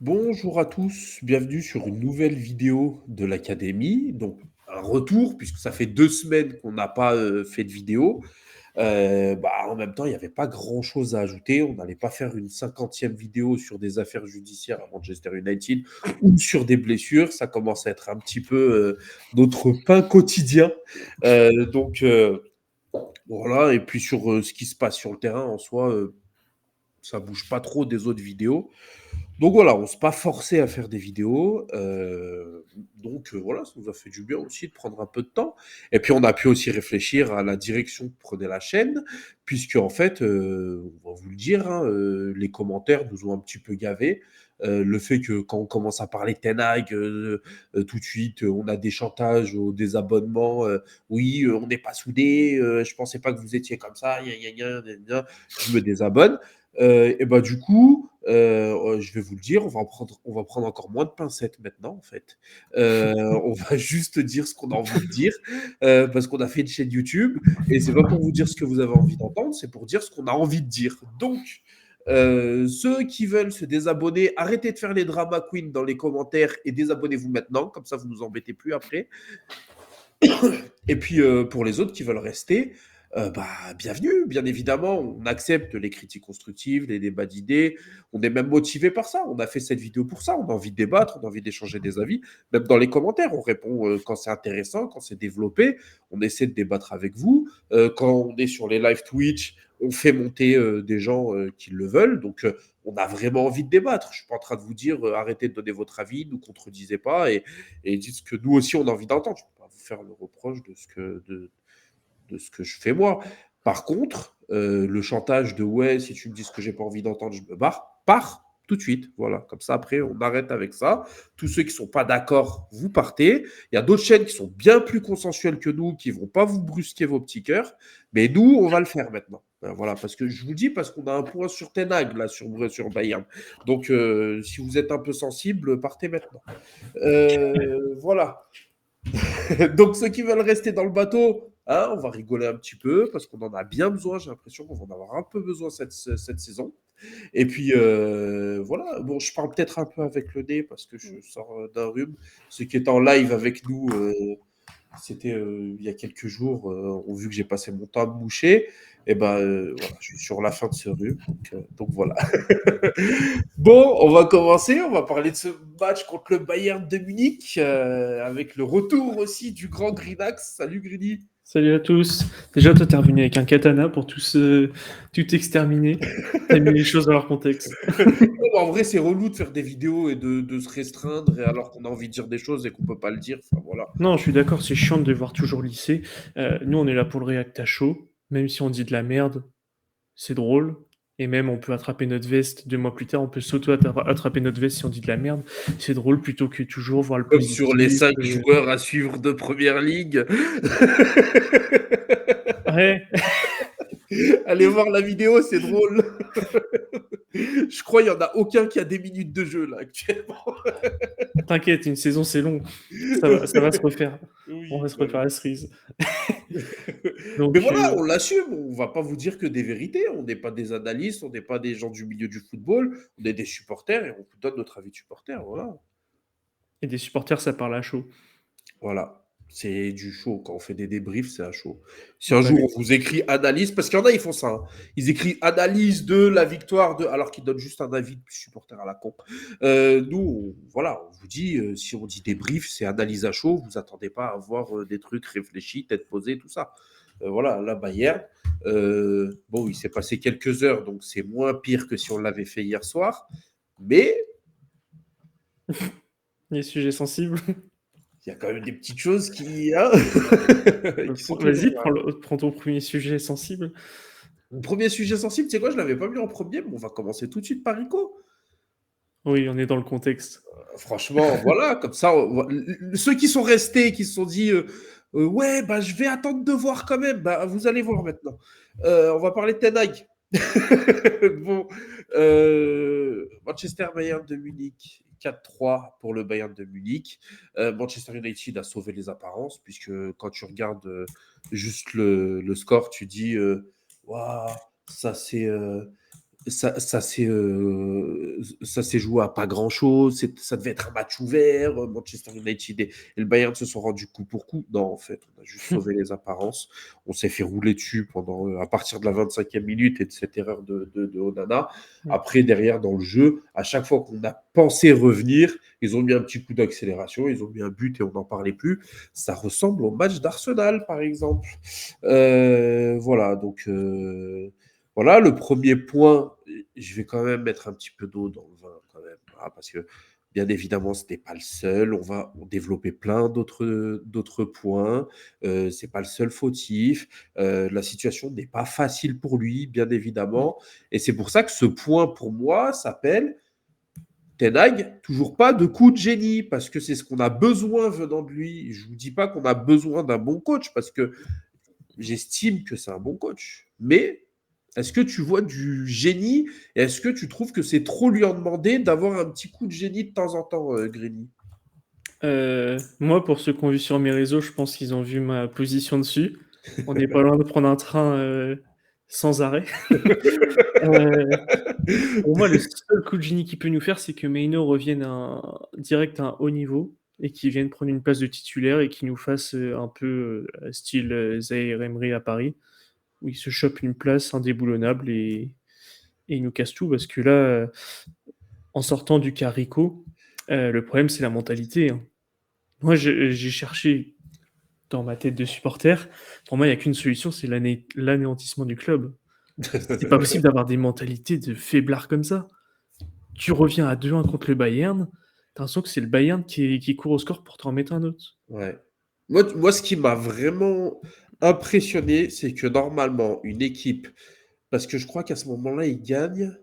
Bonjour à tous, bienvenue sur une nouvelle vidéo de l'Académie. Donc, un retour, puisque ça fait 2 semaines qu'on n'a pas fait de vidéo. En même temps, il n'y avait pas grand-chose à ajouter. On n'allait pas faire une 50e vidéo sur des affaires judiciaires à Manchester United ou sur des blessures. Ça commence à être un petit peu notre pain quotidien. Voilà, et puis sur ce qui se passe sur le terrain en soi, ça bouge pas trop des autres vidéos. Donc voilà, on s'est pas forcé à faire des vidéos. Voilà, ça nous a fait du bien aussi de prendre un peu de temps. Et puis on a pu aussi réfléchir à la direction que prenait la chaîne, puisque en fait, on va vous le dire, hein, les commentaires nous ont un petit peu gavés. Le fait que quand on commence à parler Ten Hag, tout de suite, on a des chantages au désabonnement. Oui, on n'est pas soudés. Je pensais pas que vous étiez comme ça. Gna, gna, gna, gna, gna. Je me désabonne. Et bah du coup, je vais vous le dire, on va prendre encore moins de pincettes maintenant, en fait. On va juste dire ce qu'on a envie de dire, parce qu'on a fait une chaîne YouTube et c'est pas pour vous dire ce que vous avez envie d'entendre, c'est pour dire ce qu'on a envie de dire. Donc, ceux qui veulent se désabonner, arrêtez de faire les drama queens dans les commentaires et désabonnez-vous maintenant, comme ça vous nous embêtez plus après. Et puis, pour les autres qui veulent rester, bienvenue, bien évidemment. On accepte les critiques constructives, les débats d'idées. On est même motivé par ça. On a fait cette vidéo pour ça. On a envie de débattre, on a envie d'échanger des avis. Même dans les commentaires, on répond quand c'est intéressant, quand c'est développé. On essaie de débattre avec vous. Quand on est sur les live Twitch, on fait monter des gens qui le veulent. Donc, on a vraiment envie de débattre. Je suis pas en train de vous dire arrêtez de donner votre avis, ne nous contredisez pas et dites ce que nous aussi on a envie d'entendre. Je ne peux pas vous faire le reproche de ce que je fais moi. Par contre, le chantage de ouais, si tu me dis ce que j'ai pas envie d'entendre, je me barre, part tout de suite. Voilà, comme ça après on arrête avec ça. Tous ceux qui sont pas d'accord, vous partez. Il y a d'autres chaînes qui sont bien plus consensuelles que nous, qui vont pas vous brusquer vos petits cœurs, mais nous on va le faire maintenant. Voilà, parce que je vous dis, parce qu'on a un point sur Ten Hag, là, sur Bayern. Donc, si vous êtes un peu sensible, partez maintenant. Voilà. Donc, ceux qui veulent rester dans le bateau, hein, on va rigoler un petit peu parce qu'on en a bien besoin. J'ai l'impression qu'on va en avoir un peu besoin cette saison. Et puis, voilà. Bon, je parle peut-être un peu avec le nez parce que je sors d'un rhume. Ceux qui étaient en live avec nous, c'était il y a quelques jours, ont vu que j'ai passé mon temps à me moucher. Et ben voilà, je suis sur la fin de ce rhume. Donc voilà. Bon, on va commencer. On va parler de ce match contre le Bayern de Munich, avec le retour aussi du grand Grinax. Salut Griny. Salut à tous. Déjà, toi, t'es revenu avec un katana pour tout exterminer. T'as mis les choses dans leur contexte. En vrai, c'est relou de faire des vidéos et de se restreindre alors qu'on a envie de dire des choses et qu'on peut pas le dire. Enfin voilà. Non, je suis d'accord, c'est chiant de devoir toujours lisser. Nous, on est là pour le react à chaud. Même si on dit de la merde, c'est drôle. Et même, on peut attraper notre veste 2 mois plus tard. On peut s'auto-attraper notre veste si on dit de la merde. C'est drôle plutôt que toujours voir le Comme sur les positif. 5 joueurs à suivre de première ligue. Ouais, Allez voir la vidéo, c'est drôle. Je crois qu'il n'y en a aucun qui a des minutes de jeu là actuellement. t'inquiète, une saison, c'est long. Ça va se refaire. On va Oui, se voilà. refaire la cerise. Mais Donc, voilà, on l'assume, on va pas vous dire que des vérités, on n'est pas des analystes, on n'est pas des gens du milieu du football, on est des supporters et on vous donne notre avis de supporter, voilà. et des supporters, ça parle à chaud. Voilà. C'est du chaud. Quand on fait des débriefs, c'est à chaud. Si un Bah, jour on vous écrit analyse, parce qu'il y en a, ils font ça, hein. Ils écrivent analyse de la victoire de, alors qu'ils donnent juste un avis de supporter à la con. Nous, voilà, on vous dit, si on dit débrief, c'est analyse à chaud. Vous attendez pas à avoir des trucs réfléchis, tête posée, tout ça. Voilà, la Bayern. Bon, il s'est passé quelques heures, donc c'est moins pire que si on l'avait fait hier soir. Mais les sujets sensibles. il y a quand même des petites choses qui, hein, qui sont toujours Vas-y, là. prends ton premier sujet sensible. Mon premier sujet sensible, tu sais quoi, je l'avais pas mis en premier, mais on va commencer tout de suite par Rico. Oui, on est dans le contexte. Franchement, voilà, comme ça, ceux qui sont restés, qui se sont dit, ouais, bah, je vais attendre de voir quand même, bah, vous allez voir maintenant. On va parler de Ten Hag. Bon, Manchester Bayern de Munich, 4-3 pour le Bayern de Munich. Manchester United a sauvé les apparences, puisque quand tu regardes juste le score, tu dis, waouh, ça c'est ça s'est joué à pas grand-chose. Ça devait être un match ouvert. Manchester United et le Bayern se sont rendus coup pour coup. Non, en fait, on a juste sauvé les apparences. On s'est fait rouler dessus à partir de la 25e minute et de cette erreur de Onana. Après, derrière, dans le jeu, à chaque fois qu'on a pensé revenir, ils ont mis un petit coup d'accélération, ils ont mis un but et on n'en parlait plus. Ça ressemble au match d'Arsenal, par exemple. Voilà, donc voilà, le premier point, je vais quand même mettre un petit peu d'eau dans le vin quand même, voilà, parce que bien évidemment, ce n'est pas le seul. On va développer plein d'autres points. C'est pas le seul fautif. La situation n'est pas facile pour lui, bien évidemment. Et c'est pour ça que ce point, pour moi, s'appelle Ten Hag, toujours pas de coup de génie, parce que c'est ce qu'on a besoin venant de lui. Je vous dis pas qu'on a besoin d'un bon coach, parce que j'estime que c'est un bon coach. Mais est-ce que tu vois du génie et est-ce que tu trouves que c'est trop lui en demander d'avoir un petit coup de génie de temps en temps, Grigny? Moi, pour ceux qui ont vu sur mes réseaux, je pense qu'ils ont vu ma position dessus. On n'est pas loin de prendre un train sans arrêt. Pour moi, le seul coup de génie qu'il peut nous faire, c'est que Maino revienne direct à un haut niveau et qu'il vienne prendre une place de titulaire et qu'il nous fasse un peu style Zaïre Emery à Paris, où il se chope une place indéboulonnable et il nous casse tout parce que là, en sortant du Carrico, le problème, c'est la mentalité, hein. Moi, j'ai cherché dans ma tête de supporter. Pour moi, il n'y a qu'une solution, c'est l'anéantissement du club. C'est pas possible d'avoir des mentalités de faiblards comme ça. Tu reviens à 2-1 contre le Bayern, t'as l'impression que c'est le Bayern qui court au score pour t'en mettre un autre. Ouais. Moi, ce qui m'a vraiment impressionné, c'est que normalement, une équipe, parce que je crois qu'à ce moment-là, ils gagnent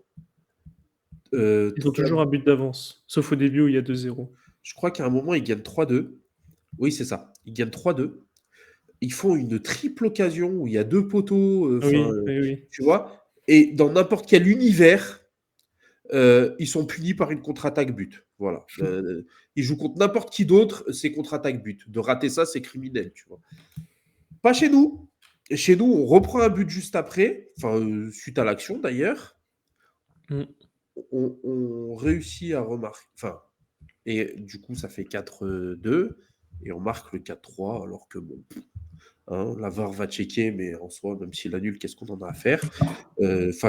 Ils ont 3. toujours un but d'avance, sauf au début où il y a 2-0. Je crois qu'à un moment, ils gagnent 3-2. Oui, c'est ça. Ils gagnent 3-2. Ils font une triple occasion où il y a deux poteaux, Oui, oui, oui. tu vois. Et dans n'importe quel univers, ils sont punis par une contre-attaque but. Voilà. Ils jouent contre n'importe qui d'autre, c'est contre-attaque but. De rater ça, c'est criminel, tu vois. Pas chez nous. Chez nous, on reprend un but juste après, suite à l'action d'ailleurs. Mm. On réussit à remarquer. Et du coup, ça fait 4-2. Et on marque le 4-3, alors que bon, hein, la VAR va checker, mais en soi, même s'il annule, qu'est-ce qu'on en a à faire?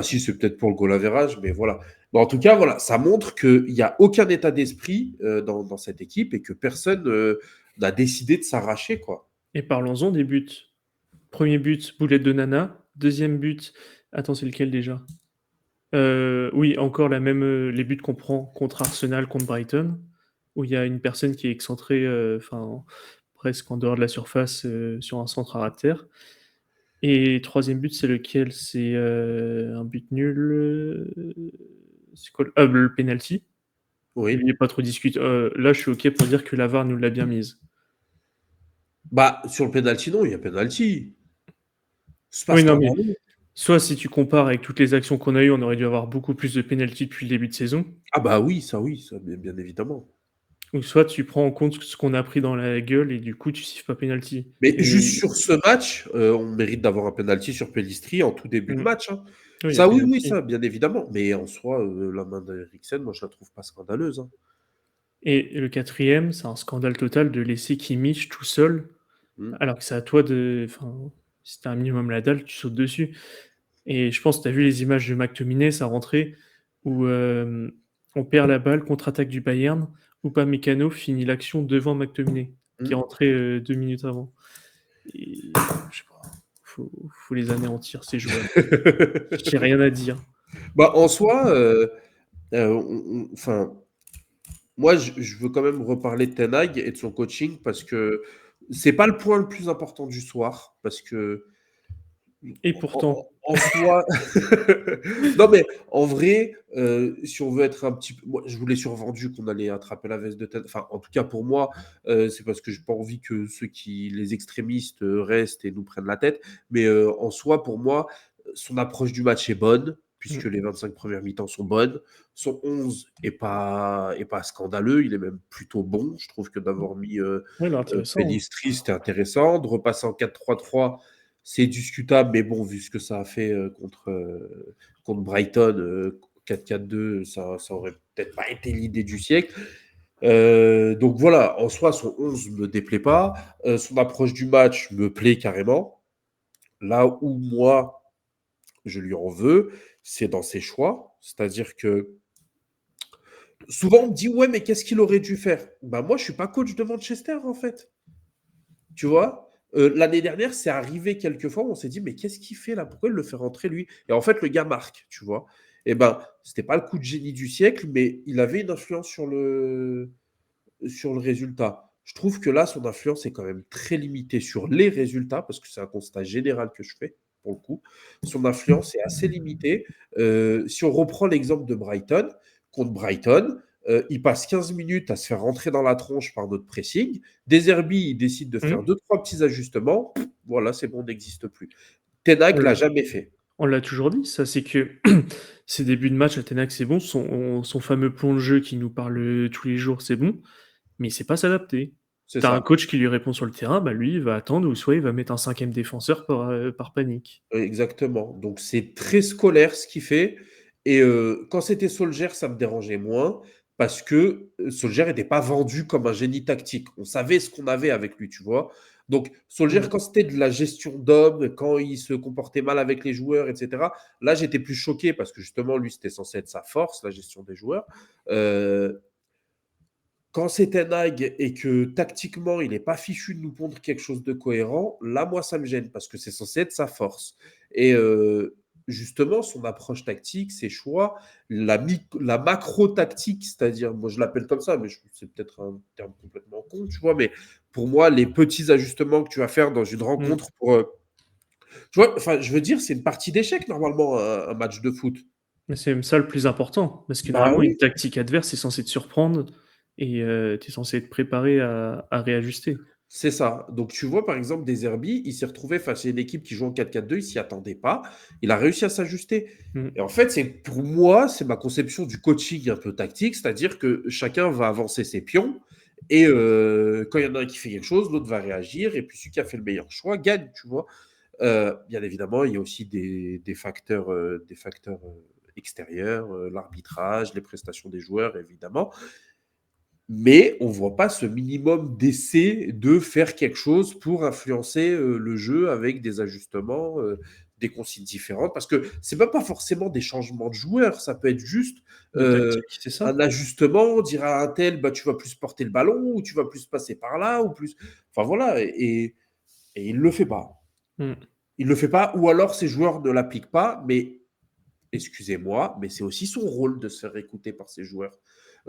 Si, c'est peut-être pour le goal average, mais voilà. Mais en tout cas, voilà, ça montre qu'il n'y a aucun état d'esprit dans cette équipe et que personne n'a décidé de s'arracher, quoi. Et parlons-en des buts. Premier but, boulette de Nana. Deuxième but, attends, c'est lequel déjà? Oui, encore les buts qu'on prend contre Arsenal, contre Brighton, où il y a une personne qui est excentrée, presque en dehors de la surface, sur un centre à ras de terre. Et troisième but, c'est lequel? C'est un but nul. C'est quoi le penalty. Il Oui. n'est pas trop discuté. Là, je suis OK pour dire que la VAR nous l'a bien mise. Bah, sur le penalty, non, il y a penalty. C'est pas Oui, non, mais scandaleux. soit si tu compares avec toutes les actions qu'on a eues, on aurait dû avoir beaucoup plus de penalty depuis le début de saison. Ah bah oui, ça, bien évidemment. Ou soit tu prends en compte ce qu'on a pris dans la gueule et du coup, tu siffles pas penalty. Mais juste Et sur ce match, on mérite d'avoir un penalty sur Pellistri en tout début de mmh, match, hein. oui, il y a Ça, oui, penalty. ça, bien évidemment. Mais en soi, la main d'Eriksen, moi, je la trouve pas scandaleuse, hein. Et le quatrième, c'est un scandale total de laisser Kimmich tout seul, Mm. alors que c'est à toi de. Enfin, si t'as un minimum la dalle, tu sautes dessus. Et je pense que tu as vu les images de McTominay, sa rentrée, où on perd la balle, contre-attaque du Bayern, où Upamecano finit l'action devant McTominay, qui est Mm. rentré 2 minutes avant. Et je sais pas, faut les anéantir, ces joueurs. J'ai rien à dire. Bah, en soi, moi, je veux quand même reparler de Ten Hag et de son coaching parce que c'est pas le point le plus important du soir. Parce que Et pourtant, en soi, non, mais en vrai, si on veut être un petit peu. Moi, je vous l'ai survendu qu'on allait attraper la veste de Ten. Enfin, en tout cas, pour moi, c'est parce que j'ai pas envie que les extrémistes, restent et nous prennent la tête. Mais en soi, pour moi, son approche du match est bonne, puisque les 25 premières mi-temps sont bonnes. Son 11 est pas scandaleux, il est même plutôt bon. Je trouve que d'avoir mis ouais, il est intéressant, hein. Pellistri, c'était intéressant. De repasser en 4-3-3, C'est discutable, mais bon, vu ce que ça a fait contre Brighton, 4-4-2, ça aurait peut-être pas été l'idée du siècle. Donc voilà, en soi, son 11 me déplaît pas. Son approche du match me plaît carrément. Là où moi, je lui en veux, c'est dans ses choix. C'est-à-dire que souvent, on me dit, ouais, mais qu'est-ce qu'il aurait dû faire? Bah, moi, je suis pas coach de Manchester, en fait. Tu vois? L'année dernière, c'est arrivé quelques fois où on s'est dit: «Mais qu'est-ce qu'il fait là? Pourquoi il le fait rentrer lui?» Et en fait, le gars marque, tu vois? Et ben, c'était pas le coup de génie du siècle, mais il avait une influence sur le résultat. Je trouve que là, son influence est quand même très limitée sur les résultats, parce que c'est un constat général que je fais, pour le coup. Son influence est assez limitée. Si on reprend l'exemple de Brighton, contre Brighton, il passe 15 minutes à se faire rentrer dans la tronche par notre pressing. Des Herbie, il décide de faire Mmh. 2-3 petits ajustements. Voilà, c'est bon, on n'existe plus. Ten Hag l'a jamais fait. On l'a toujours dit, ça, c'est que ses débuts de match à Ten Hag, c'est bon, son fameux plan de jeu qui nous parle, tous les jours, c'est bon, mais il sait pas s'adapter. C'est Tu as un ça. coach qui lui répond sur le terrain, bah, lui, il va attendre ou soit il va mettre un 5e défenseur par panique. Exactement. Donc c'est très scolaire ce qu'il fait. Et quand c'était Solskjaer, ça me dérangeait moins parce que Solskjaer n'était pas vendu comme un génie tactique. On savait ce qu'on avait avec lui, tu vois. Donc Solskjaer, Mmh. quand c'était de la gestion d'hommes, quand il se comportait mal avec les joueurs, etc., là j'étais plus choqué parce que justement, lui, c'était censé être sa force, la gestion des joueurs. Euh, Quand c'est Ten Hag et que tactiquement, il n'est pas fichu de nous pondre quelque chose de cohérent, là, moi, ça me gêne parce que c'est censé être sa force. Et justement, son approche tactique, ses choix, la macro-tactique, c'est-à-dire, moi, je l'appelle comme ça, mais c'est peut-être un terme complètement con, tu vois, mais pour moi, les petits ajustements que tu vas faire dans une Mmh. rencontre pour. Tu vois, enfin, je veux dire, c'est une partie d'échec, normalement, un match de foot. Mais c'est même ça le plus important, parce que Bah normalement une oui. tactique adverse est censée te surprendre et tu es censé être préparé à réajuster. C'est ça. Donc, tu vois, par exemple, des Herbie, il s'est retrouvé face à une équipe qui joue en 4-4-2, il s'y attendait pas. Il a réussi à s'ajuster. Mmh. Et en fait, c'est pour moi, c'est ma conception du coaching un peu tactique, c'est-à-dire que chacun va avancer ses pions. Et quand il y en a un qui fait quelque chose, l'autre va réagir. Et puis celui qui a fait le meilleur choix gagne, tu vois. Bien évidemment, il y a aussi des facteurs extérieurs, l'arbitrage, les prestations des joueurs, évidemment. Mais on voit pas ce minimum d'essai de faire quelque chose pour influencer, le jeu avec des ajustements, des consignes différentes. Parce que c'est même pas forcément des changements de joueurs, ça peut être juste, De heu, tactique, c'est un ça. ajustement, dire à un tel: «Bah, tu vas plus porter le ballon» ou «Tu vas plus passer par là» ou plus enfin voilà et il le fait pas. Mmh. Il le fait pas ou alors ses joueurs ne l'appliquent pas, mais excusez-moi, mais c'est aussi son rôle de se faire écouter par ses joueurs.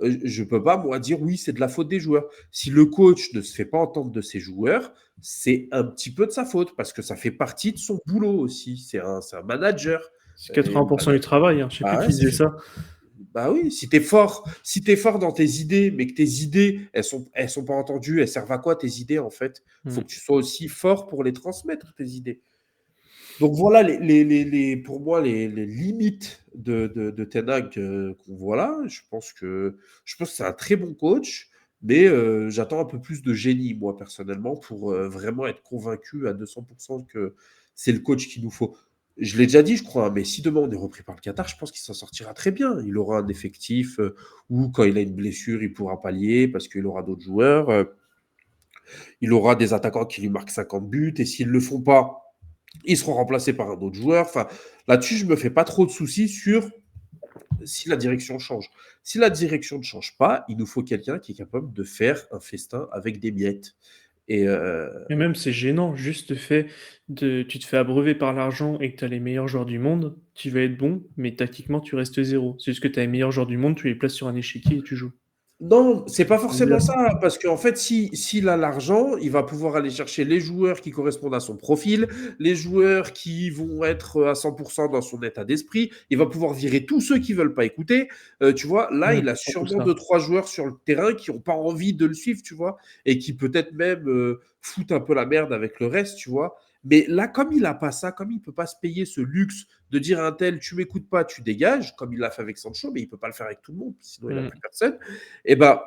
Je ne peux pas, moi, dire oui, c'est de la faute des joueurs. Si le coach ne se fait pas entendre de ses joueurs, c'est un petit peu de sa faute parce que ça fait partie de son boulot aussi. C'est un manager. C'est Et le 80 du travail, hein, je sais plus bah ouais, qui disait ça. bah oui, si t'es fort dans tes idées, mais que tes idées, elles sont pas entendues, elles servent à quoi tes idées en fait? Il faut Mmh. que tu sois aussi fort pour les transmettre, tes idées. Donc voilà, pour moi, les limites de Ten Hag qu'on voit là. Je pense que c'est un très bon coach, mais j'attends un peu plus de génie, moi, personnellement, pour vraiment être convaincu à 200% que c'est le coach qu'il nous faut. Je l'ai déjà dit, je crois, hein, mais si demain on est repris par le Qatar, je pense qu'il s'en sortira très bien. Il aura un effectif où, quand il a une blessure, il pourra pallier parce qu'il aura d'autres joueurs. Il aura des attaquants qui lui marquent 50 buts, et s'ils ne le font pas, ils seront remplacés par un autre joueur. Enfin, là-dessus, je me fais pas trop de soucis sur si la direction change. Si la direction ne change pas, il nous faut quelqu'un qui est capable de faire un festin avec des miettes. Et Et même c'est gênant, juste le fait de tu te fais abreuver par l'argent et que tu as les meilleurs joueurs du monde, tu vas être bon, mais tactiquement tu restes zéro. C'est juste que tu as les meilleurs joueurs du monde, tu les places sur un échiquier et tu joues. non, c'est pas C'est bizarre. forcément ça, parce qu'en fait, s'il a l'argent, il va pouvoir aller chercher les joueurs qui correspondent à son profil, les joueurs qui vont être à 100% dans son état d'esprit. Il va pouvoir virer tous ceux qui veulent pas écouter. Tu vois, là, il a C'est surtout sûrement ça. deux, trois joueurs sur le terrain qui ont pas envie de le suivre, tu vois, et qui peut-être même foutent un peu la merde avec le reste, tu vois. Mais là, comme il a pas ça, comme il peut pas se payer ce luxe de dire à un tel, tu m'écoutes pas, tu dégages, comme il l'a fait avec Sancho, mais il peut pas le faire avec tout le monde, sinon il a Mmh. plus personne. Eh ben,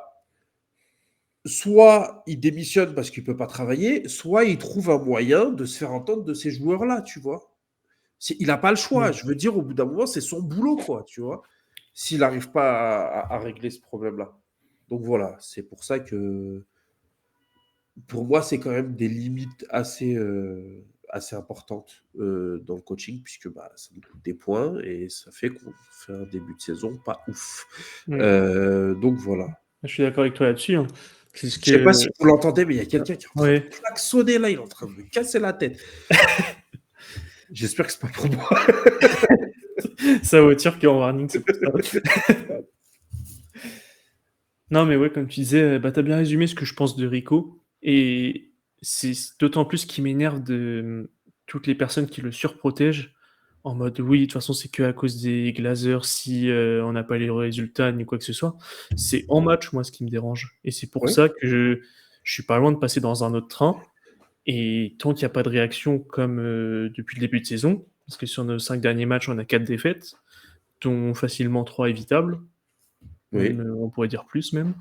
soit il démissionne parce qu'il peut pas travailler, soit il trouve un moyen de se faire entendre de ces joueurs-là, tu vois. Il n'a pas le choix. Mm. Je veux dire, au bout d'un moment, c'est son boulot, quoi, tu vois. S'il n'arrive pas à régler ce problème-là. Donc voilà, c'est pour ça que pour moi, c'est quand même des limites assez importantes dans le coaching, puisque bah, ça nous coûte des points et ça fait qu'on fait un début de saison pas ouf. Mm. Donc voilà. Je suis d'accord avec toi là-dessus, hein. C'est ce Je sais que... pas si vous l'entendez, mais il y a quelqu'un qui est en train de Ouais, klaxonner là, il est en train de me casser la tête. J'espère que c'est pas pour moi. sa voiture qui est en warning, c'est pour ça. Non, mais ouais, comme tu disais, bah, tu as bien résumé ce que je pense de Rico. Et c'est d'autant plus qui m'énerve de toutes les personnes qui le surprotègent en mode oui, de toute façon, c'est que à cause des Glazers si on n'a pas les résultats ni quoi que ce soit. C'est en match, moi, ce qui me dérange. Et c'est pour Oui, ça que je suis pas loin de passer dans un autre train. Et tant qu'il n'y a pas de réaction comme depuis le début de saison, parce que sur nos 5 derniers matchs, on a 4 défaites, dont facilement 3 évitables, même oui, on pourrait dire plus même.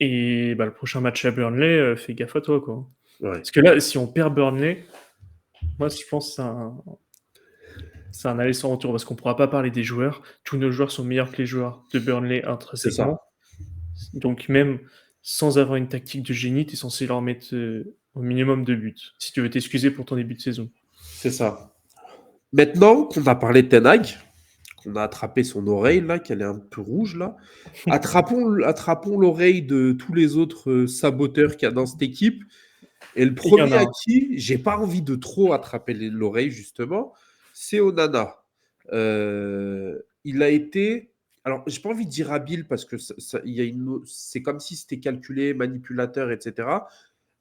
Et bah, le prochain match à Burnley, fais gaffe à toi, quoi. ouais, Parce que là, si on perd Burnley, moi je pense que c'est un aller sans retour, parce qu'on pourra pas parler des joueurs. Tous nos joueurs sont meilleurs que les joueurs de Burnley c'est ça, intrinsèquement. Donc même sans avoir une tactique de génie, tu es censé leur mettre au minimum de buts, si tu veux t'excuser pour ton début de saison. c'est ça. Maintenant qu'on a parlé de Ten Hag, qu'on a attrapé son oreille là, qu'elle est un peu rouge là, attrapons l'oreille de tous les autres saboteurs qu'il y a dans cette équipe. Et le Il y en premier a à un. qui j'ai pas envie de trop attraper l'oreille justement, c'est Onana. Il a été, alors j'ai pas envie de dire habile parce que il y a c'est comme si c'était calculé, manipulateur, etc.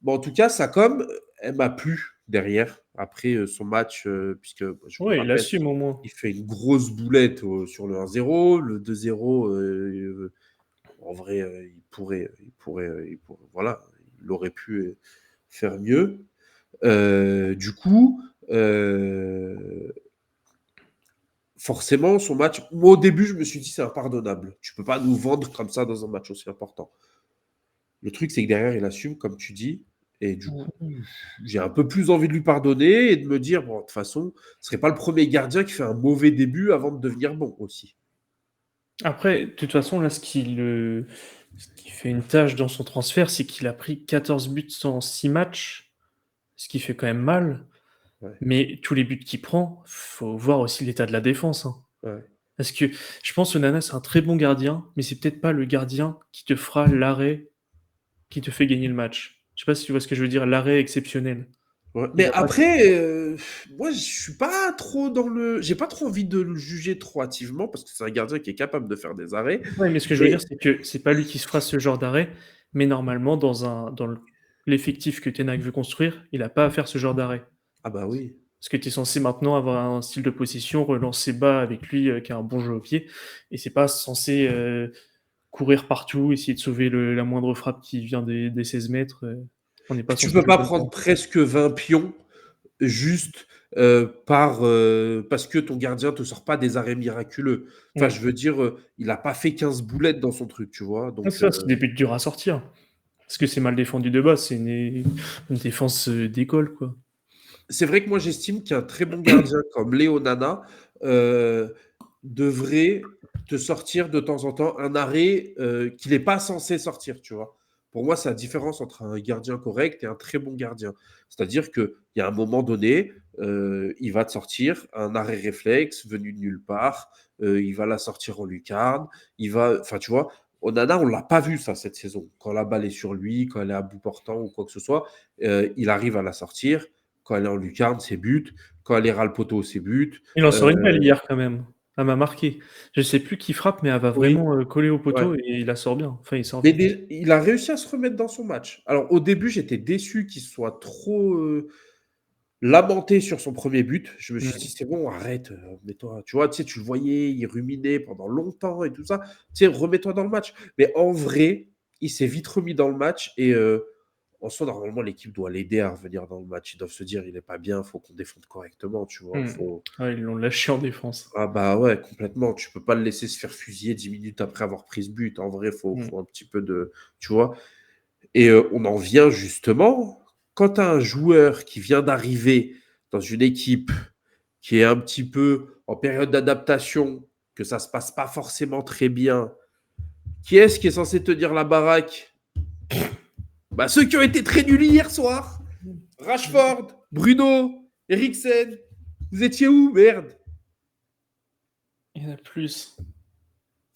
Bon, en tout cas, ça comme elle m'a plu derrière après son match, puisque je vous Ouais, il rappelle, assume au moins. il fait une grosse boulette sur le 1-0, le 2-0. En vrai, voilà, il aurait pu faire mieux. Du coup, forcément, son match, moi au début, je me suis dit c'est impardonnable. Tu peux pas nous vendre comme ça dans un match aussi important. Le truc, c'est que derrière, il assume, comme tu dis. Et du coup, j'ai un peu plus envie de lui pardonner et de me dire, bon, de toute façon, ce serait pas le premier gardien qui fait un mauvais début avant de devenir bon aussi. Après, de toute façon, là, ce qui fait une tâche dans son transfert, c'est qu'il a pris 14 buts en 6 matchs, ce qui fait quand même mal. Ouais, Mais tous les buts qu'il prend, faut voir aussi l'état de la défense, hein. ouais. Parce que je pense que Onana, c'est un très bon gardien, mais c'est peut-être pas le gardien qui te fera l'arrêt qui te fait gagner le match. Je sais pas si tu vois ce que je veux dire, l'arrêt exceptionnel. Ouais. Il Mais a pas. après, moi, je suis pas trop dans le. J'ai pas trop envie de le juger trop hâtivement parce que c'est un gardien qui est capable de faire des arrêts. Ouais, mais ce que je veux dire, Mais c'est que c'est pas lui qui se fera ce genre d'arrêt, mais normalement, l'effectif que Ten Hag veut construire, il a pas à faire ce genre d'arrêt. ah bah oui. Parce que tu es censé maintenant avoir un style de possession, relancer bas avec lui qui a un bon jeu au pied, et c'est pas censé courir partout, essayer de sauver la moindre frappe qui vient des 16 mètres. On n'est pas Puis tu censé peux jouer pas comme ça. prendre presque 20 pions juste parce que ton gardien te sort pas des arrêts miraculeux. Enfin, Mm. je veux dire, il a pas fait 15 boulettes dans son truc, tu vois. Ah, Donc, ça, c'est des buts durs à sortir. Parce que c'est mal défendu de base, c'est une défense d'école, quoi. c'est vrai que moi, j'estime qu'un très bon gardien comme Léo Nana devrait te sortir de temps en temps un arrêt qu'il n'est pas censé sortir, tu vois. Pour moi, c'est la différence entre un gardien correct et un très bon gardien. C'est-à-dire qu'il y a un moment donné, il va te sortir un arrêt réflexe venu de nulle part, il va la sortir en lucarne, enfin, tu vois, Onana, on ne l'a pas vu ça cette saison. Quand la balle est sur lui, quand elle est à bout portant ou quoi que ce soit, il arrive à la sortir. Quand elle est en lucarne, c'est but. Quand elle est ras le poteau, c'est but. Il en sort une belle Euh, hier quand même. Elle m'a marqué. Je sais plus qui frappe, mais elle va oui, vraiment coller au ouais. poteau et il la sort bien. Enfin, il sort Mais bien. il a réussi à se remettre dans son match. Alors au début, j'étais déçu qu'il soit trop lamenté sur son premier but. Je me suis dit, Mm. c'est bon, arrête, mets-toi. Tu vois, tu sais, tu le voyais, il ruminait pendant longtemps et tout ça. Tu sais, remets-toi dans le match. Mais en vrai, il s'est vite remis dans le match et en soi, normalement, l'équipe doit l'aider à revenir dans le match. Ils doivent se dire, il n'est pas bien, il faut qu'on défende correctement, tu vois. Mm. Ouais, ils l'ont lâché en défense. Ah bah ouais, complètement. Tu peux pas le laisser se faire fusiller 10 minutes après avoir pris ce but. En vrai, Mm. faut un petit peu de. Tu vois. Et on en vient justement, quand tu as un joueur qui vient d'arriver dans une équipe qui est un petit peu en période d'adaptation, que ça se passe pas forcément très bien, qui est-ce qui est censé tenir la baraque? Bah, ceux qui ont été très nuls hier soir. Rashford, Bruno, Eriksen. Vous étiez où, merde? Il y en a plus.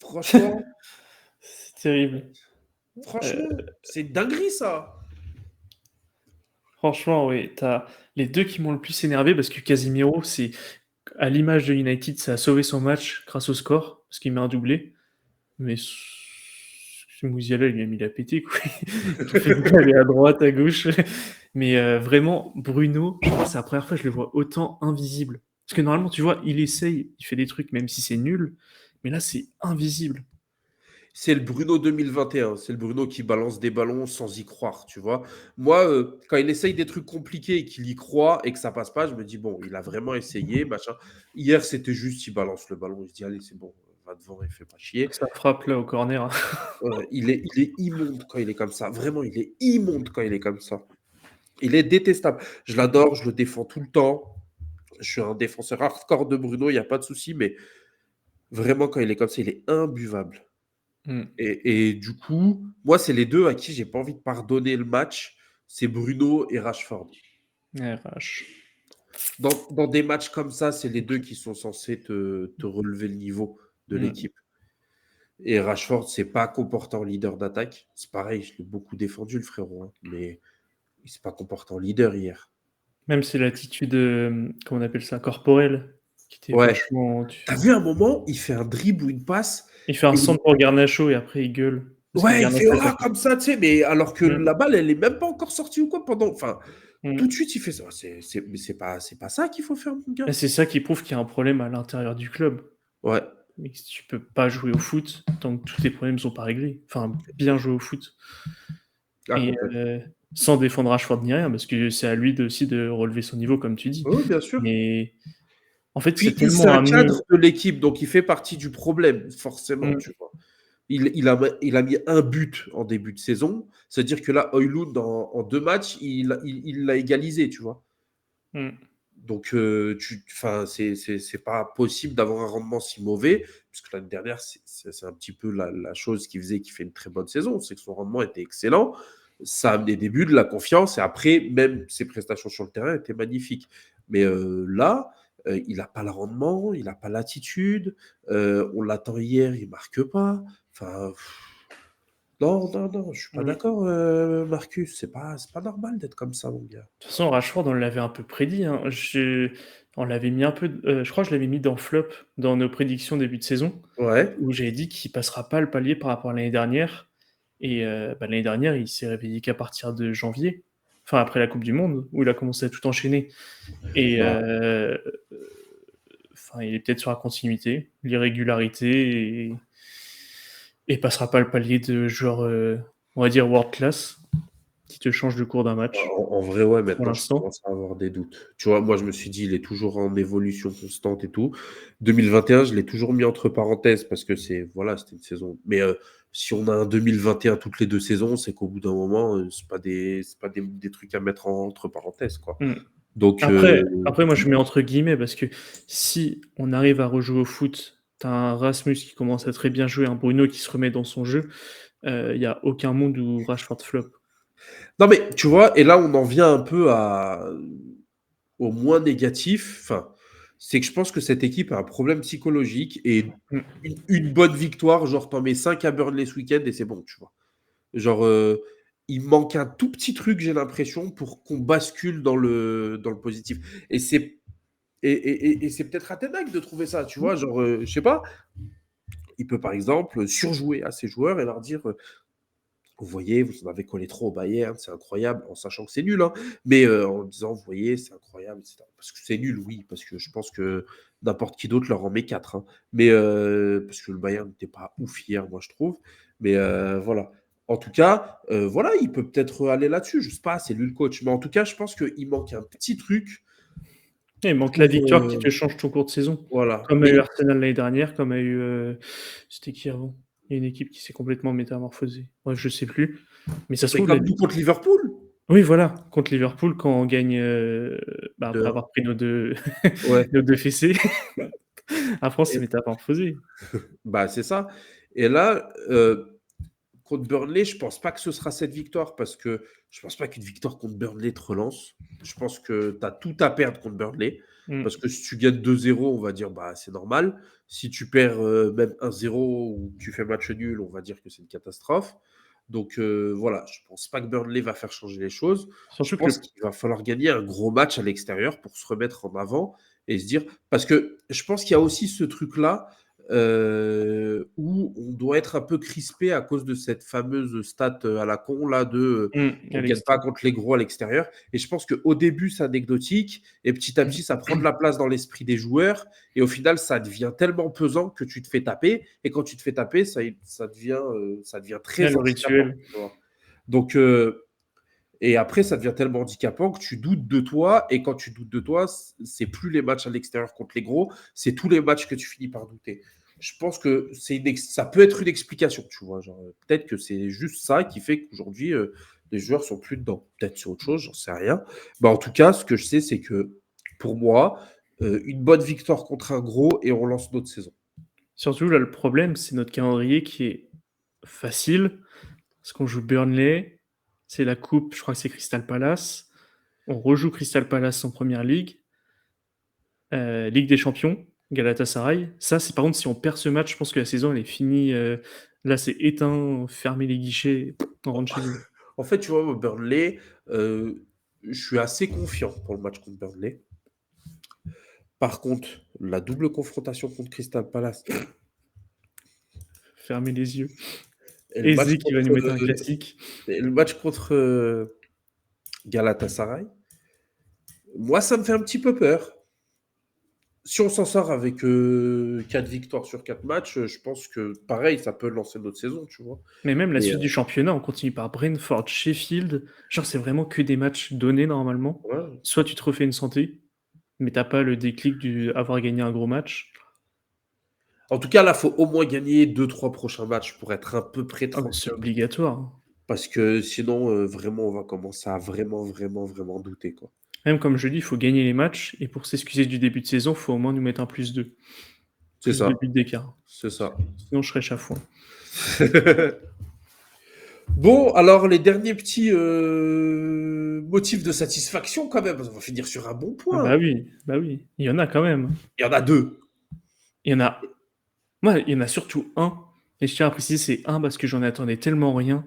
Franchement, C'est terrible. franchement, c'est une dinguerie ça. Franchement, oui, t'as les deux qui m'ont le plus énervé parce que Casemiro, c'est à l'image de United, ça a sauvé son match grâce au score parce qu'il met un doublé. Mais Mousiala, il a pété, quoi. Il fait aller à droite, à gauche. Mais vraiment, Bruno, je crois que c'est la première fois que je le vois autant invisible. Parce que normalement, tu vois, il essaye, il fait des trucs, même si c'est nul. Mais là, c'est invisible. C'est le Bruno 2021. C'est le Bruno qui balance des ballons sans y croire, tu vois. Moi, quand il essaye des trucs compliqués et qu'il y croit et que ça passe pas, je me dis, bon, il a vraiment essayé, machin. Hier, c'était juste, il balance le ballon. Il se dit, allez, c'est bon, va devant et fais pas chier. Ça frappe là au corner, hein. Il est immonde quand il est comme ça. Vraiment, il est immonde quand il est comme ça. Il est détestable. Je l'adore, je le défends tout le temps. Je suis un défenseur hardcore de Bruno, il n'y a pas de souci, mais vraiment, quand il est comme ça, il est imbuvable. Mm. Et du coup, moi, c'est les deux à qui j'ai pas envie de pardonner le match. C'est Bruno et Rashford. RH. Dans des matchs comme ça, c'est les deux qui sont censés te relever le niveau de Mm. l'équipe. Et Rashford, c'est pas comporté en leader d'attaque. C'est pareil, je l'ai beaucoup défendu, le frérot. Hein, mais il s'est pas comporté en leader hier. Même si l'attitude, comment on appelle ça, corporelle, qui était Ouais. vachement. T'as vu un moment, il fait un dribble ou une passe. Il fait un Et centre pour Garnacho et après il gueule. Parce que ouais, il fait Garnacho est ah, sorti. comme ça, tu sais, mais alors que Mm. la balle, elle est même pas encore sortie ou quoi pendant. Enfin, tout de Mm. suite, il fait ça. Mais c'est pas ça qu'il faut faire, mon gars. Et c'est ça qui prouve qu'il y a un problème à l'intérieur du club. Ouais. Mais que tu peux pas jouer au foot tant que tous tes problèmes sont pas réglés. Enfin, bien jouer au foot. Ah, Et complètement. sans défendre Rashford ni rien, parce que c'est à lui aussi de relever son niveau, comme tu dis. Oui, bien sûr. Mais en fait, c'est Puis, c'est tellement un amené. cadre de l'équipe, donc il fait partie du problème, forcément, Mm. tu vois. Il a mis un but en début de saison. C'est-à-dire que là, Højlund, en 2 matchs, il l'a égalisé, tu vois. Mm. Donc, c'est pas possible d'avoir un rendement si mauvais, puisque l'année dernière, c'est un petit peu la chose qui faisait qu'il fait une très bonne saison, c'est que son rendement était excellent. Ça a amené des buts, de la confiance, et après, même ses prestations sur le terrain étaient magnifiques. Mais là, il n'a pas le rendement, il n'a pas l'attitude. On l'attend hier, il marque pas. Enfin, non, non, non, je suis pas Mm. d'accord, Marcus. C'est pas normal d'être comme ça, mon gars. De toute façon, Rashford, on l'avait un peu prédit, hein. On l'avait mis un peu. Je crois que je l'avais mis dans flop dans nos prédictions début de saison, Ouais. où j'avais dit qu'il passera pas le palier par rapport à l'année dernière. Et bah, l'année dernière, il s'est réveillé qu'à partir de janvier, enfin après la Coupe du Monde, où il a commencé à tout enchaîner. Et Bah, enfin, il est peut-être sur la continuité, l'irrégularité, et passera pas le palier de joueur, on va dire, world class, qui te change le cours d'un match, en vrai, ouais, pour maintenant, je l'instant. commence à avoir des doutes. Tu vois, moi, je me suis dit, il est toujours en évolution constante et tout. 2021, je l'ai toujours mis entre parenthèses parce que voilà, c'était une saison. Mais si on a un 2021 toutes les 2 saisons, c'est qu'au bout d'un moment, c'est pas des trucs à mettre entre parenthèses, quoi. Mm. Donc, Après, moi, je mets entre guillemets parce que si on arrive à rejouer au foot, t'as un Rasmus qui commence à très bien jouer, un Bruno qui se remet dans son jeu, il n'y a aucun monde où Rashford flop. non, mais tu vois, et là, on en vient un peu au moins négatif. Enfin, c'est que je pense que cette équipe a un problème psychologique et Mm. une bonne victoire, genre, t'en mets 5 à Burnley ce week-end et c'est bon, tu vois. Genre, il manque un tout petit truc, j'ai l'impression, pour qu'on bascule dans le positif. Et c'est peut-être à Ten Hag de trouver ça, tu vois. Genre, je sais pas, il peut par exemple surjouer à ses joueurs et leur dire vous voyez, vous en avez collé trop au Bayern, c'est incroyable, en sachant que c'est nul, hein, mais en disant vous voyez, c'est incroyable, etc. Parce que c'est nul, oui, parce que je pense que n'importe qui d'autre leur en met 4. Hein. Mais parce que le Bayern n'était pas ouf hier, moi je trouve. Mais voilà. En tout cas, voilà, il peut peut-être aller là-dessus. Je sais pas, c'est lui le coach. Mais en tout cas, je pense qu'il manque un petit truc Il manque la pour. victoire qui te change ton cours de saison. Voilà. Comme a eu Mais Arsenal l'année dernière, comme a eu. C'était qui avant? Il y a une équipe qui s'est complètement métamorphosée. Moi, je sais plus. Mais ça se Mais trouve, comme nous contre Liverpool. oui, voilà, contre Liverpool, quand on gagne, après De... avoir pris nos deux, Ouais. nos deux fessées, après on s'est Et- métamorphosé. Bah, c'est ça. Et là, contre Burnley, je pense pas que ce sera cette victoire parce que je pense pas qu'une victoire contre Burnley te relance. Je pense que tu as tout à perdre contre Burnley Mm. parce que si tu gagnes 2-0, on va dire bah c'est normal. Si tu perds même 1-0 ou tu fais match nul, on va dire que c'est une catastrophe. Donc voilà, je pense pas que Burnley va faire changer les choses. Je Surtout que pense qu'il va falloir gagner un gros match à l'extérieur pour se remettre en avant et se dire parce que je pense qu'il y a aussi ce truc là où on doit être un peu crispé à cause de cette fameuse stat à la con là de on ne gagne pas contre les gros à l'extérieur. Et je pense qu'au début, c'est anecdotique et petit à petit, ça prend de la place dans l'esprit des joueurs. Et au final, ça devient tellement pesant que tu te fais taper. Et quand tu te fais taper, ça devient très le handicapant. rituel. Tu vois. Donc, et après, ça devient tellement handicapant que tu doutes de toi. Et quand tu doutes de toi, c'est plus les matchs à l'extérieur contre les gros, c'est tous les matchs que tu finis par douter. Je pense que ça peut être une explication, tu vois. Genre, peut-être que c'est juste ça qui fait qu'aujourd'hui, les joueurs sont plus dedans. Peut-être c'est autre chose, j'en sais rien. Mais en tout cas, ce que je sais, c'est que pour moi, une bonne victoire contre un gros et on lance notre saison. Surtout, là, le problème, c'est notre calendrier qui est facile, parce qu'on joue Burnley, c'est la coupe, je crois que c'est Crystal Palace. On rejoue Crystal Palace en première ligue. Ligue des Champions, Galatasaray. Ça, c'est par contre, si on perd ce match, je pense que la saison, elle est finie. Là, c'est éteint, fermer les guichets, on rentre chez nous. En fait, tu vois, Burnley, je suis assez confiant pour le match contre Burnley. Par contre, la double confrontation contre Crystal Palace Fermer les yeux. et le match Eze qui va nous mettre un contre, classique. Galatasaray, moi, ça me fait un petit peu peur. Si on s'en sort avec 4 victoires sur 4 matchs, je pense que pareil, ça peut lancer notre saison, tu vois. Mais même la Et, suite du championnat, on continue par Brentford, Sheffield. Genre, c'est vraiment que des matchs donnés normalement. ouais. Soit tu te refais une santé, mais t'as pas le déclic d'avoir gagné un gros match. En tout cas, là, il faut au moins gagner 2-3 prochains matchs pour être à peu près Ah, bah, c'est tranquille. obligatoire. Parce que sinon, vraiment, on va commencer à vraiment, vraiment, vraiment douter, quoi. Même comme je dis, il faut gagner les matchs. Et pour s'excuser du début de saison, il faut au moins nous mettre un +2. C'est Plus de ça. buts d'écart. C'est ça. Sinon, je serais chafouin. Bon, alors les derniers petits motifs de satisfaction quand même. On va finir sur un bon Ah, point. bah oui, il y en a quand même. Il y en a deux. Il y en a. Moi, il y en a surtout un. Et je tiens à préciser, c'est un parce que j'en attendais tellement rien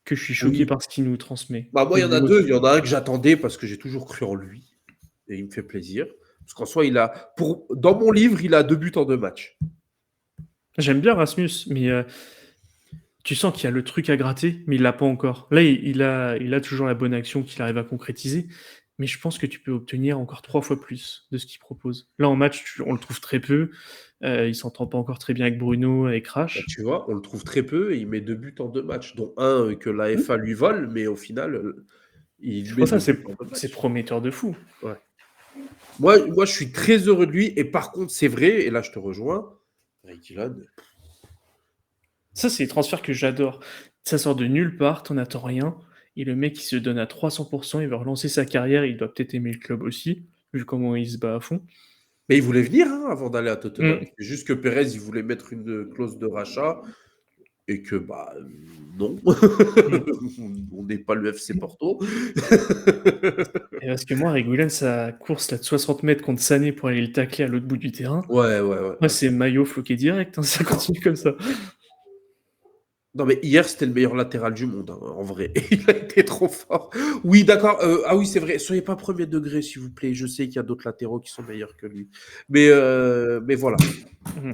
que je suis choqué Oui. par ce qu'il nous transmet. Bah, moi, il y Et en a l'autre. deux. Il y en a un que j'attendais parce que j'ai toujours cru en lui. Et il me fait plaisir. Parce qu'en soi, dans mon livre, il a 2 buts en 2 matchs. J'aime bien Rasmus, mais tu sens qu'il y a le truc à gratter, mais il l'a pas encore. Là, il a toujours la bonne action qu'il arrive à concrétiser, mais je pense que tu peux obtenir encore 3 fois plus de ce qu'il propose. Là, en match, on le trouve très peu. Il s'entend pas encore très bien avec Bruno, avec Bah, Crash. tu vois, on le trouve très peu et il met 2 buts en 2 matchs, dont un que la Hmm. FA lui vole, mais au final, il C'est met pour ça, 2 c'est buts en 2 c'est matchs. prometteur de fou. Ouais. Moi, je suis très heureux de lui. Et par contre, c'est vrai, et là, je te rejoins, Reguilon, Ça, c'est les transferts que j'adore. Ça sort de nulle part, t'en attends rien. Et le mec, il se donne à 300%, il veut relancer sa carrière, il doit peut-être aimer le club aussi, vu comment il se bat à fond. mais il voulait venir hein, avant d'aller à Tottenham. Hmm. C'est juste que Pérez, il voulait mettre une clause de rachat et que, bah, non. Hmm. On n'est pas le FC Porto. Et parce que moi, Réguilhen, sa course là, de 60 mètres contre Sané pour aller le tacler à l'autre bout du terrain, Ouais, ouais, ouais. moi, c'est maillot floqué direct, hein, ça continue comme ça. Non, mais hier, c'était le meilleur latéral du monde, hein, en vrai. Il a été trop fort. Oui, d'accord. Ah oui, c'est vrai. Soyez pas premier degré, s'il vous plaît. Je sais qu'il y a d'autres latéraux qui sont meilleurs que lui. Mais voilà. Hmm.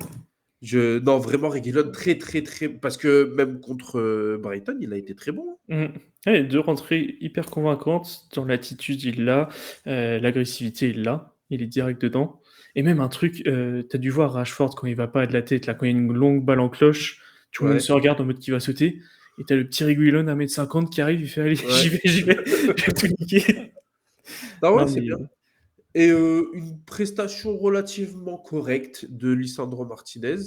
Non, vraiment, Reguilon, très, très, très. Parce que même contre Brighton, il a été très bon. Hmm. Ouais, deux rentrées hyper convaincantes, dans l'attitude, il l'a, l'agressivité, il l'a, il est direct dedans. Et même un truc, t'as dû voir Rashford quand il va pas de la tête, là, quand il y a une longue balle en cloche, tout le monde Ouais, se regarde en mode qui va sauter, et t'as le petit Reguilon à 1,50 m qui arrive, il fait allez, ouais. j'y vais, je vais tout niquer. Ah ouais, Non, c'est mais bien. Et une prestation relativement correcte de Lisandro Martinez.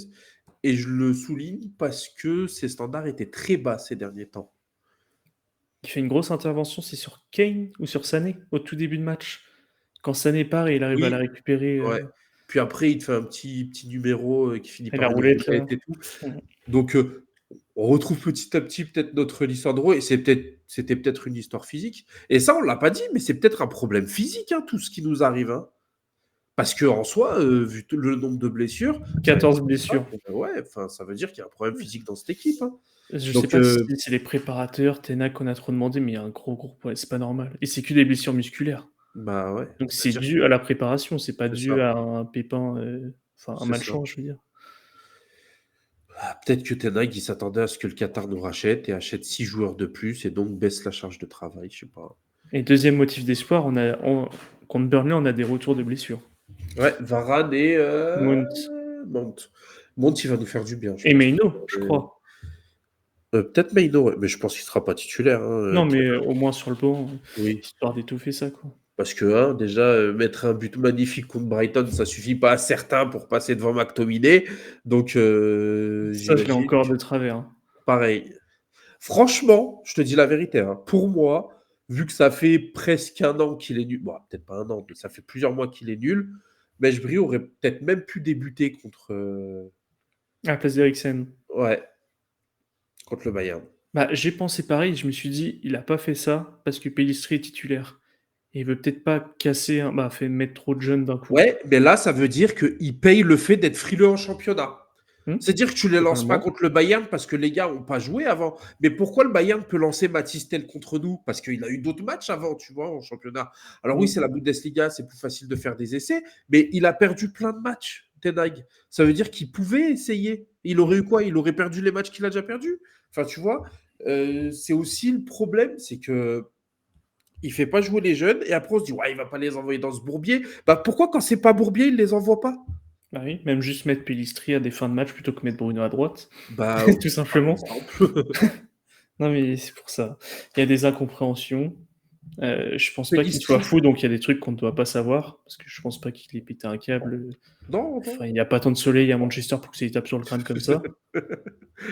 et je le souligne parce que ses standards étaient très bas ces derniers temps. Il fait une grosse intervention, c'est sur Kane ou sur Sané, au tout début de match? Quand Sané part et il arrive à la Oui, récupérer, ouais. Puis après, il te fait un petit numéro, qui finit et par la une roulette roulette là. et tout. Mmh. Donc, on retrouve petit à petit peut-être notre Lisandro et c'était peut-être une histoire physique. Et ça, on l'a pas dit, mais c'est peut-être un problème physique, hein, tout ce qui nous arrive, hein. Parce qu'en soi, vu le nombre de blessures, ça laisse 14 pas blessures. ouais, enfin, ça veut dire qu'il y a un problème physique dans cette équipe, hein. Je sais Donc, pas si c'est les préparateurs, Ten Hag qu'on a trop demandé, mais il y a un gros problème, c'est pas normal et c'est que des blessures musculaires. bah, ouais, Donc c'est c'est-à-dire dû à la préparation, c'est pas c'est ça, dû à un pépin, enfin un c'est ça. malchance, je veux dire. Ah, peut-être que Ten Hag, il s'attendait à ce que le Qatar nous rachète et achète 6 joueurs de plus et donc baisse la charge de travail, je sais pas. Et deuxième motif d'espoir, contre Burnley, on a des retours de blessures. Ouais, Varane et Mount Mount. Mount, il va nous faire du bien, je et pense. Maino, je crois. Peut-être Maino, ouais, mais je pense qu'il sera pas titulaire, hein, Non, Ten mais Hag. au moins sur le banc, Oui, histoire d'étoffer ça, quoi. parce que, hein, déjà, mettre un but magnifique contre Brighton, ça suffit pas à certains pour passer devant McTominay. Donc, Ça, je l'ai j'imagine encore que de travers, hein. pareil. Franchement, je te dis la vérité, hein, pour moi, vu que ça fait presque un an qu'il est nul, bon, peut-être pas un an, mais ça fait plusieurs mois qu'il est nul, Mejbri aurait peut-être même pu débuter contre, À la place d'Eriksen. ouais, contre le Bayern. Bah, j'ai pensé pareil, je me suis dit: «Il a pas fait ça parce que Pellistri est titulaire et il veut peut-être pas casser un bah, fait mettre trop de jeunes d'un coup». Ouais, mais là, ça veut dire qu'il paye le fait d'être frileux en championnat. Mmh, C'est-à-dire que tu les lances pas totalement. contre le Bayern parce que les gars ont pas joué avant. Mais pourquoi le Bayern peut lancer Mathys Tel contre nous? Parce qu'il a eu d'autres matchs avant, tu vois, en championnat. Alors oui, Mmh. c'est la Bundesliga, c'est plus facile de faire des essais, mais il a perdu plein de matchs, Ten Hag. Ça veut dire qu'il pouvait essayer. Il aurait eu quoi? Il aurait perdu les matchs qu'il a déjà perdus. Enfin, tu vois, c'est aussi le problème, c'est que il fait pas jouer les jeunes et après on se dit ouais, il va pas les envoyer dans ce bourbier. Bah pourquoi quand c'est pas bourbier, il les envoie pas? Bah oui, même juste mettre Pellistri à des fins de match plutôt que mettre Bruno à droite, Bah, tout par simplement. exemple. Non, mais c'est pour ça. Il y a des incompréhensions. Je pense pas qu'il soit Pellistri, fou, donc il y a des trucs qu'on ne doit pas savoir, parce que je pense pas qu'il ait pété un câble, non, non. enfin, il y a pas tant de soleil à Manchester pour que ça lui tape sur le crâne comme ça.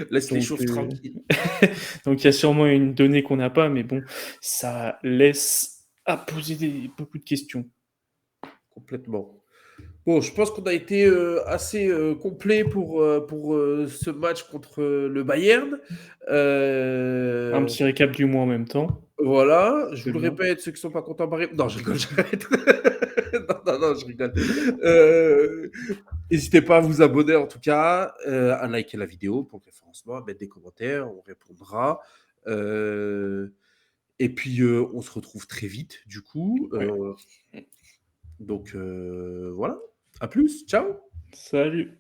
Laisse les Donc choses tranquilles. donc il y a sûrement une donnée qu'on n'a pas, mais bon, ça laisse à poser beaucoup de questions. Complètement. Bon, je pense qu'on a été assez complet pour ce match contre le Bayern. Un Euh, petit récap du mois en même temps, voilà, je c'est vous le bien. répète, ceux qui sont pas contents, non, je rigole, j'arrête. Non, non, je rigole. N'hésitez pas à vous abonner en tout cas, à liker la vidéo pour le référencement, à mettre des commentaires, on répondra. Euh, et puis, on se retrouve très vite, du coup. Ouais. Donc, voilà. À plus. Ciao. Salut!